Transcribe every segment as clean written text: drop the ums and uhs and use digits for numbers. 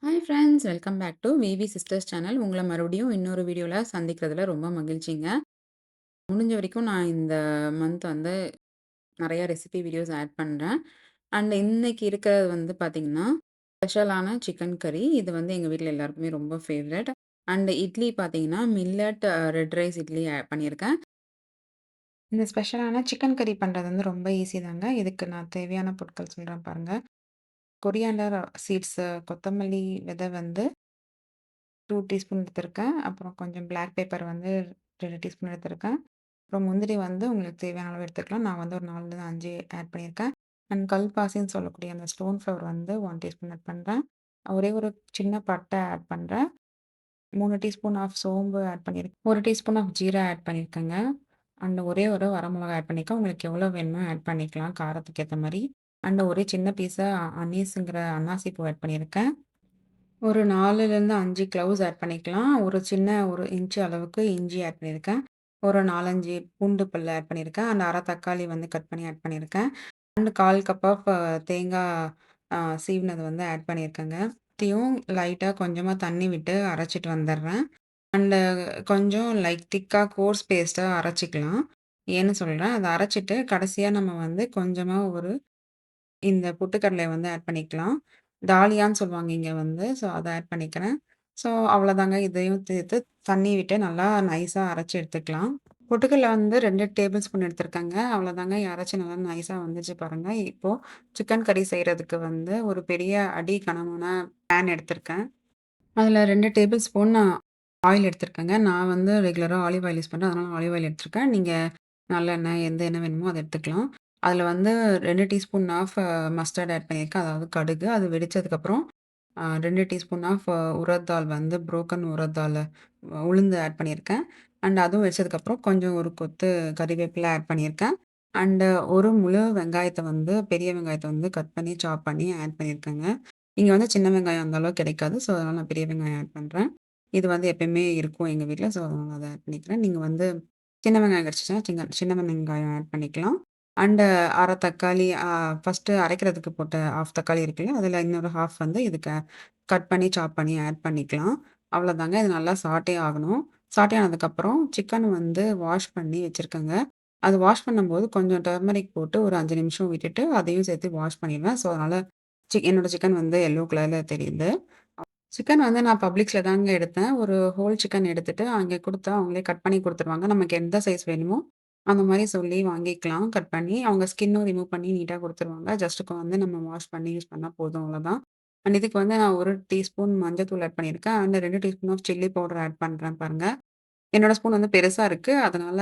Hi friends! Welcome back to Vivi sisters channel. உங்கள மறுபடியும் இன்னொரு வீடியோல சந்திக்கிறதுல ரொம்ப மகிழ்ச்சிங்க. முடிஞ்ச வரைக்கும் நான் இந்த மந்த் வந்து நெறைய ரெசிபி வீடியோஸ் ஆட் பண்றேன். அண்ட் இன்னைக்கு இருக்கிறது வந்து பார்த்தீங்கன்னா, ஸ்பெஷலான சிக்கன் கறி. இது வந்து எங்க வீட்ல எல்லாருக்குமே ரொம்ப ஃபேவரைட். அண்ட் இட்லி பார்த்தீங்கன்னா, மில்லட் ரெட் ரைஸ் இட்லி பண்ணியிருக்கேன். இந்த ஸ்பெஷலான சிக்கன் கறி பண்றது வந்து ரொம்ப ஈஸி தாங்க. இதுக்கு நான் தேவையான பொருட்கள் சொல்றேன் பாருங்க. கொரியாண்டர் சீட்ஸு, கொத்தமல்லி விதை வந்து 2 டீஸ்பூன் எடுத்திருக்கேன். அப்புறம் கொஞ்சம் பிளாக் பெப்பர் வந்து 2 டீஸ்பூன் எடுத்திருக்கேன். அப்புறம் முந்திரி வந்து உங்களுக்கு தேவையான அளவு எடுத்துக்கலாம். நான் வந்து ஒரு 4லேருந்து 5 ஆட் பண்ணியிருக்கேன். அண்ட் கல்பாசின்னு சொல்லக்கூடிய அந்த ஸ்டோன் ஃப்ளவர் வந்து 1 டீஸ்பூன் ஆட் பண்றேன். ஒரே ஒரு சின்ன பட்டை ஆட் பண்றேன். 3 டீஸ்பூன் ஆஃப் சோம்பு ஆட் பண்ணியிருக்கேன். 1 டீஸ்பூன் ஆஃப் ஜீரா ஆட் பண்ணியிருக்கேங்க. அண்ட் ஒரே ஒரு வரமிளகாய் ஆட் பண்ணியிருக்கேன். உங்களுக்கு எவ்வளோ வேணுமோ ஆட் பண்ணிக்கலாம் காரத்துக்கு ஏத்த மாரி. அண்ட் ஒரே சின்ன பீஸா அனீஸுங்கிற அன்னாசி பூ ஆட் பண்ணியிருக்கேன். ஒரு 4லேருந்து 5 க்ளவுஸ் ஆட் பண்ணிக்கலாம். ஒரு சின்ன 1 இன்ச் அளவுக்கு இஞ்சி ஆட் பண்ணியிருக்கேன். ஒரு 4, 5 பூண்டு பல் ஆட் பண்ணியிருக்கேன். அண்ட் 1/2 தக்காளி வந்து கட் பண்ணி ஆட் பண்ணியிருக்கேன். அண்ட் 1/4 கப் ஆஃப் தேங்கா சீவினது வந்து ஆட் பண்ணியிருக்கேங்க. எல்லாத்தையும் லைட்டா கொஞ்சமா தண்ணி விட்டு அரைச்சிட்டு வந்துடுறேன். அண்டு கொஞ்சம் லைக் திக்கா கோர்ஸ் பேஸ்ட்டா அரைச்சுக்கலாம். ஏன்னு சொல்றேன். அத அரைச்சுட்டு கடைசியா நம்ம வந்து கொஞ்சமா இந்த பொட்டுக்கடலைய வந்து ஆட் பண்ணிக்கலாம். டாலியான்னு சொல்லுவாங்க இங்க வந்து. ஸோ, அத ஆட் பண்ணிக்கிறேன். ஸோ, அவ்வளோதாங்க. இதையும் சேர்த்து தண்ணி விட்டு நல்லா நைஸா அரைச்சு எடுத்துக்கலாம். பொட்டுக்கடல வந்து 2 டேபிள் ஸ்பூன் எடுத்திருக்கேங்க. அவ்வளோதாங்க அரைச்சு நல்லா நைஸா வந்துச்சு பாருங்க. இப்போ சிக்கன் கறி செய்றதுக்கு வந்து ஒரு பெரிய அடி கனமான பேன் எடுத்திருக்கேன். அதில 2 டேபிள் ஸ்பூன் ஆயில் எடுத்திருக்கேங்க. நான் வந்து ரெகுலரா ஆலிவ் ஆயில் யூஸ் பண்றேன். அதனால ஆலிவ் ஆயில் எடுத்திருக்கேன். நீங்க நல்லெண்ணெய், எந்த எண்ணெய் வேணுமோ அத எடுத்துக்கலாம். அதில வந்து 2 டீஸ்பூன் ஆஃப் மஸ்டர்ட் ஆட் பண்ணியிருக்கேன். அதாவது கடுகு. அது வெடிச்சதுக்கப்புறம் 2 டீஸ்பூன் ஆஃப் உரத் தால் வந்து புரோக்கன் உரத் தால் உளுந்து ஆட் பண்ணியிருக்கேன். அண்ட் அதுவும் வெடிச்சதுக்கப்புறம் கொஞ்சம் ஒரு கொத்து கறிவேப்பில ஆட் பண்ணியிருக்கேன். அண்ட் ஒரு முழு வெங்காயத்த வந்து பெரிய வெங்காயத்த வந்து கட் பண்ணி சாப் பண்ணி ஆட் பண்ணியிருக்கேங்க. இங்க வந்து சின்ன வெங்காயம் அந்த அளவுக்கு கிடைக்காது. ஸோ, அதனால நான் பெரிய வெங்காயம் ஆட் பண்றேன். இது வந்து எப்பயுமே இருக்கும் எங்க வீட்ல. ஸோ, அதனால அத ஆட் பண்ணிக்கிறேன். நீங்க வந்து சின்ன வெங்காயம் கிடைச்சுச்சுன்னா, சின்ன வெங்காயம் ஆட் பண்ணிக்கலாம். அண்ட் 1/2 தக்காளி ஃபர்ஸ்ட்டு அரைக்கிறதுக்கு போட்ட 1/2 தக்காளி இருக்குல்ல, அதில இன்னொரு 1/2 வந்து இதுக்கு கட் பண்ணி சாப் பண்ணி ஆட் பண்ணிக்கலாம். அவ்வளோதாங்க. இது நல்லா சாட்டே ஆகணும். சாட்டே ஆனதுக்கப்புறம் சிக்கன் வந்து வாஷ் பண்ணி வச்சிருக்கேங்க. அது வாஷ் பண்ணும்போது கொஞ்சம் டர்மரிக் போட்டு ஒரு 5 நிமிஷம் விட்டுட்டு, அதையும் சேர்த்து வாஷ் பண்ணிருவேன். ஸோ, அதனால என்னோட சிக்கன் வந்து எல்லோ கலர்ல தெரியுது. சிக்கன் வந்து நான் பப்ளிக்ஸ்ல தாங்க எடுத்தேன். ஒரு ஹோல் சிக்கன் எடுத்துட்டு, அங்கே குடுத்தா அவங்களே கட் பண்ணி குடுத்துருவாங்க. நமக்கு எந்த சைஸ் வேணுமோ, அந்த மாரி சொல்லி வாங்கிக்கலாம் கட் பண்ணி. அவங்க ஸ்கின்னும் ரிமூவ் பண்ணி நீட்டா குடுத்துருவாங்க. ஜஸ்ட் வந்து நம்ம வாஷ் பண்ணி யூஸ் பண்ணா போதும் அவ்வளோதான். அண்ட் இதுக்கு வந்து நான் 1 டீஸ்பூன் மஞ்சள்தூள் ஆட் பண்ணியிருக்கேன். And 2 teaspoon of chilli powder add பண்றேன் பாருங்க. என்னோட ஸ்பூன் வந்து பெருசா இருக்கு. அதனால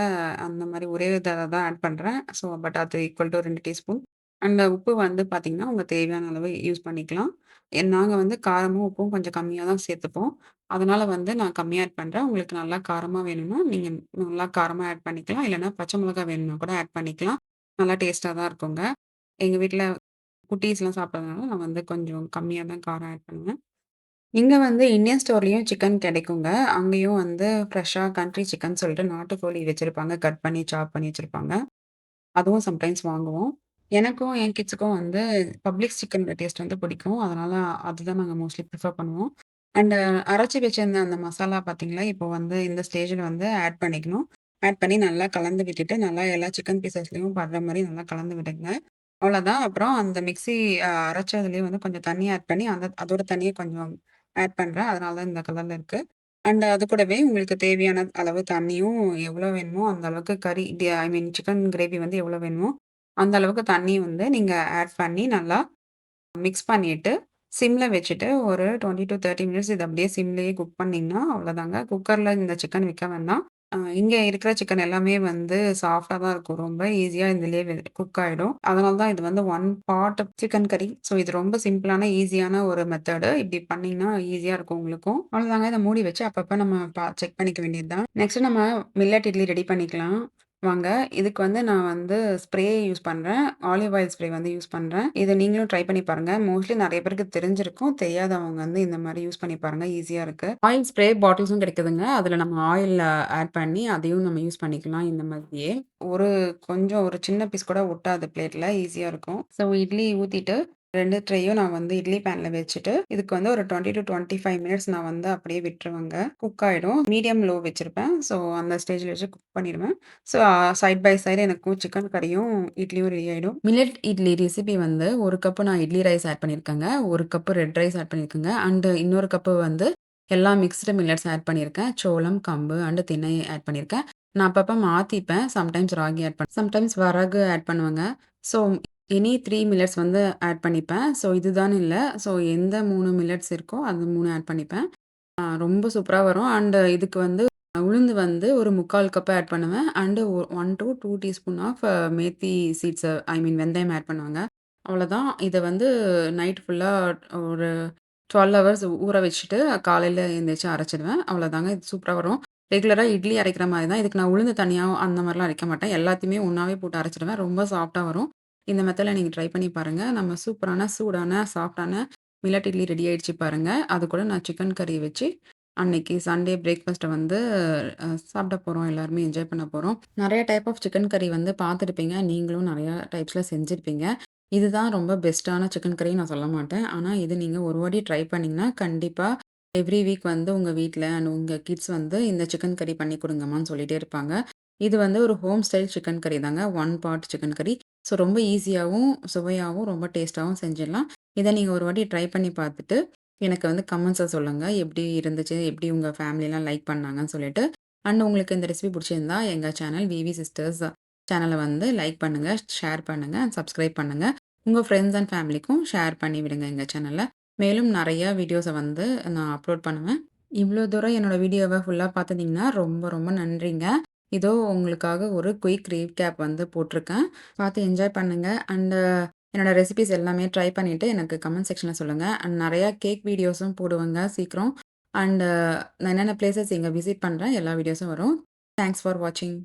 அந்த மாரி ஒரே தான் ஆட் பண்றேன். ஸோ, பட் அது ஈக்குவல் டூ 2 டீஸ்பூன். அண்ட் உப்பு வந்து பார்த்தீங்கன்னா, உங்க தேவையான அளவு யூஸ் பண்ணிக்கலாம். நாங்க வந்து காரமும், உப்பும் கொஞ்சம் கம்மியா தான் சேர்த்துப்போம். அதனால வந்து நான் கம்மியா ஆட் பண்றேன். உங்களுக்கு நல்லா காரமா வேணும்னா, நீங்க நல்லா காரமா ஆட் பண்ணிக்கலாம். இல்லன்னா பச்சை மிளகாய் வேணும்னா கூட ஆட் பண்ணிக்கலாம். நல்லா டேஸ்ட்டா தான் இருக்குங்க. எங்க வீட்ல குட்டீஸ்லாம் சாப்பிடுறதுனால நான் வந்து கொஞ்சம் கம்மியா தான் காரம் ஆட் பண்ணுவேன். இங்க வந்து இந்தியன் ஸ்டோர்லயும் சிக்கன் கிடைக்குங்க. அங்கேயும் வந்து ஃப்ரெஷ்ஷா கண்ட்ரி சிக்கன் சொல்லிட்டு நாட்டுக்கோழி வச்சிருப்பாங்க. கட் பண்ணி, சாப் பண்ணி வச்சிருப்பாங்க. அதுவும் சம்டைம்ஸ் வாங்குவோம். எனக்கும் என் கிட்ஸுக்கும் வந்து பப்ளிக்ஸ் சிக்கன் டேஸ்ட் வந்து பிடிக்கும். அதனால அதுதான் நாங்க மோஸ்ட்லி ப்ரிஃபர் பண்ணுவோம். அண்ட் அரைச்சு வச்சிருந்த அந்த மசாலா பார்த்தீங்களா, இப்போ வந்து இந்த ஸ்டேஜ்ல வந்து ஆட் பண்ணிக்கணும். ஆட் பண்ணி நல்லா கலந்து விட்டுட்டு, நல்லா எல்லா சிக்கன் பீஸஸ்லயும் படுற மாரி நல்லா கலந்து விடுங்க. அவ்வளோதான். அப்புறம் அந்த மிக்ஸி அரைச்சதுலயே வந்து கொஞ்சம் தண்ணி ஆட் பண்ணி, அதோட தண்ணிய கொஞ்சம் ஆட் பண்றேன். அதனால தான் இந்த கலர்ல இருக்கு. அண்ட் அது கூடவே உங்களுக்கு தேவையான அளவு தண்ணியும் எவ்வளோ வேணுமோ அந்த அளவுக்கு கறி ஐ மீன் சிக்கன் கிரேவி வந்து எவ்வளோ வேணுமோ, அந்த அளவுக்கு தண்ணி வந்து நீங்க ஆட் பண்ணி நல்லா மிக்ஸ் பண்ணிட்டு, சிம்ல வச்சுட்டு ஒரு 20 டூ 30 மினிட்ஸ் இத அப்படியே சிம்லயே குக் பண்ணீங்கன்னா, அவ்வளோதாங்க. குக்கர்ல இந்த சிக்கன் வைக்க வேண்டாம். இங்க இருக்கிற சிக்கன் எல்லாமே வந்து சாஃப்ட்டா தான் இருக்கும். ரொம்ப ஈஸியா இதுலயே குக் ஆயிடும். அதனால தான் இது வந்து 1 பார்ட் சிக்கன் கறி. ஸோ இது ரொம்ப சிம்பிளான, ஈஸியான ஒரு மெத்தடு. இப்படி பண்ணீங்கன்னா ஈஸியா இருக்கும் உங்களுக்கும். அவ்வளோதாங்க. இத மூடி வச்சு அப்பப்ப நம்ம செக் பண்ணிக்க வேண்டியது தான். நெக்ஸ்ட் நம்ம மில்லட் இட்லி ரெடி பண்ணிக்கலாம். வாங்க. இதுக்கு வந்து நான் வந்து ஸ்ப்ரே யூஸ் பண்றேன். ஆலிவ் ஆயில் ஸ்ப்ரே வந்து யூஸ் பண்றேன். இத நீங்களும் ட்ரை பண்ணி பாருங்க. மோஸ்ட்லி நெறைய பேருக்கு தெரிஞ்சிருக்கும். தெரியாதவங்க வந்து இந்த மாரி யூஸ் பண்ணி பாருங்க. ஈஸியா இருக்கு. ஆயில் ஸ்ப்ரே பாட்டில்ஸும் கிடைக்குதுங்க. அதுல நம்ம ஆயில் ஆட் பண்ணி அதையும் நம்ம யூஸ் பண்ணிக்கலாம் இந்த மாதிரியே. ஒரு கொஞ்சம் ஒரு சின்ன பீஸ் கூட ஒட்டாது பிளேட்ல. ஈஸியா இருக்கும். ஸோ இட்லி ஊத்திட்டு 2 ட்ரேயும் நான் வந்து இட்லி பேன்ல வச்சுட்டு, இதுக்கு வந்து ஒரு 20 டூ 25 மினிட்ஸ் நான் வந்து அப்படியே விட்டுருவேங்க. குக் ஆயிடும். மீடியம் லோ வச்சிருப்பேன். ஸோ அந்த ஸ்டேஜ்ல வச்சு குக் பண்ணிருவேன். ஸோ சைட் பை சைடு எனக்கும் சிக்கன் கறியும், இட்லியும் ரெடி ஆயிடும். மில்லட் இட்லி ரெசிபி வந்து 1 கப்பு நான் இட்லி ரைஸ் ஆட் பண்ணியிருக்கேங்க. 1 கப்பு ரெட் ரைஸ் ஆட் பண்ணியிருக்கேங்க. அண்ட் இன்னொரு கப்பு வந்து எல்லா மிக்ஸ்டு மில்லட்ஸ் ஆட் பண்ணியிருக்கேன். சோளம், கம்பு அண்ட் திணை ஆட் பண்ணியிருக்கேன். நான் அப்பப்ப மாத்திப்பேன். சம்டைம்ஸ் ராகி ஆட் சம்டைம்ஸ் வரகு ஆட் பண்ணுவேங்க. ஸோ எனி 3 மில்லட்ஸ் வந்து ஆட் பண்ணிப்பேன். ஸோ இதுதான்னு இல்ல. ஸோ எந்த 3 மில்லட்ஸ் இருக்கோ அது 3 ஆட் பண்ணிப்பேன். ரொம்ப சூப்பரா வரும். அண்ட் இதுக்கு வந்து உளுந்து வந்து ஒரு 3/4 கப் ஆட் பண்ணுவேன். And 1 to 2 teaspoon of methi seeds I mean வெந்தயம் ஆட் பண்ணுவேங்க. அவ்வளோதான். இத வந்து நைட் ஃபுல்லா ஒரு 12 ஹவர்ஸ் ஊற வச்சுட்டு காலையில எந்திரிச்சு அரைச்சுடுவேன். அவ்வளோதாங்க. இது சூப்பரா வரும். ரெகுலரா இட்லி அரைக்கிற மாரி தான். இதுக்கு நான் உளுந்து தனியா அந்த மாரிலாம் அரைக்க மாட்டேன். எல்லாத்தையுமே ஒண்ணாவே போட்டு அரைச்சுடுவேன். ரொம்ப சாஃப்ட்டா வரும். இந்த மெத்தட்ல நீங்க ட்ரை பண்ணி பாருங்க. நம்ம சூப்பரான, சூடான, சாஃப்ட்டான மில்லட் இட்லி ரெடி ஆயிடுச்சு பாருங்க. அது கூட நான் சிக்கன் கறி வச்சு, அன்னைக்கு சண்டே பிரேக்ஃபாஸ்ட்ட வந்து சாப்பிட போறோம். எல்லாருமே என்ஜாய் பண்ண போறோம். நெறைய டைப் ஆஃப் சிக்கன் கறி வந்து பார்த்துருப்பீங்க. நீங்களும் நெறைய டைப்ஸ்ல செஞ்சிருப்பீங்க. இதுதான் ரொம்ப பெஸ்ட்டான சிக்கன் கறின்னு நான் சொல்ல மாட்டேன். ஆனா, இது நீங்க ஒரு வாட்டி ட்ரை பண்ணீங்கன்னா, கண்டிப்பா எவ்ரி வீக் வந்து உங்க வீட்ல அண்ட் உங்க கிட்ஸ் வந்து இந்த சிக்கன் கறி பண்ணி குடுங்கம்மான்னு சொல்லிட்டே இருப்பாங்க. இது வந்து ஒரு ஹோம் ஸ்டைல் சிக்கன் கறி தாங்க. 1 பார்ட் சிக்கன் கறி. ஸோ ரொம்ப ஈஸியாவும், சுவையாவும், ரொம்ப டேஸ்ட்டாவும் செஞ்சிடலாம். இத நீங்க ஒரு வாட்டி ட்ரை பண்ணி பார்த்துட்டு, எனக்கு வந்து கமெண்ட்ஸ்ல சொல்லுங்க. எப்படி இருந்துச்சு? எப்படி உங்க ஃபேமிலிலாம் லைக் பண்ணாங்கன்னு சொல்லிட்டு. அண்ட் உங்களுக்கு இந்த ரெசிபி புடிச்சிருந்தா, எங்க சேனல் விவி சிஸ்டர்ஸ் சேனல வந்து லைக் பண்ணுங்க, ஷேர் பண்ணுங்க, அண்ட் சப்ஸ்கிரைப் பண்ணுங்க. உங்க ஃப்ரெண்ட்ஸ் அண்ட் ஃபேமிலிக்கும் ஷேர் பண்ணி விடுங்க எங்க சேனல்ல. மேலும் நெறைய வீடியோஸ வந்து நான் அப்லோட் பண்ணுவேன். இவ்ளோ தூரம் என்னோட வீடியோவ ஃபுல்லா பார்த்துருந்தீங்கன்னா, ரொம்ப ரொம்ப நன்றிங்க. இதோ உங்களுக்காக ஒரு குயிக் ரீகேப் வந்து போட்டிருக்கேன். பார்த்து என்ஜாய் பண்ணுங்க. அண்ட் என்னோட ரெசிபீஸ் எல்லாமே ட்ரை பண்ணிட்டு எனக்கு கமெண்ட் செக்ஷன்ல சொல்லுங்க. அண்ட் நெறையா கேக் வீடியோஸும் போடுவேங்க சீக்கிரம். அண்ட் நான் என்னென்ன பிளேஸஸ் இங்க விசிட் பண்றேன் எல்லா வீடியோஸும் வரும். தேங்க்ஸ் ஃபார் வாட்சிங்.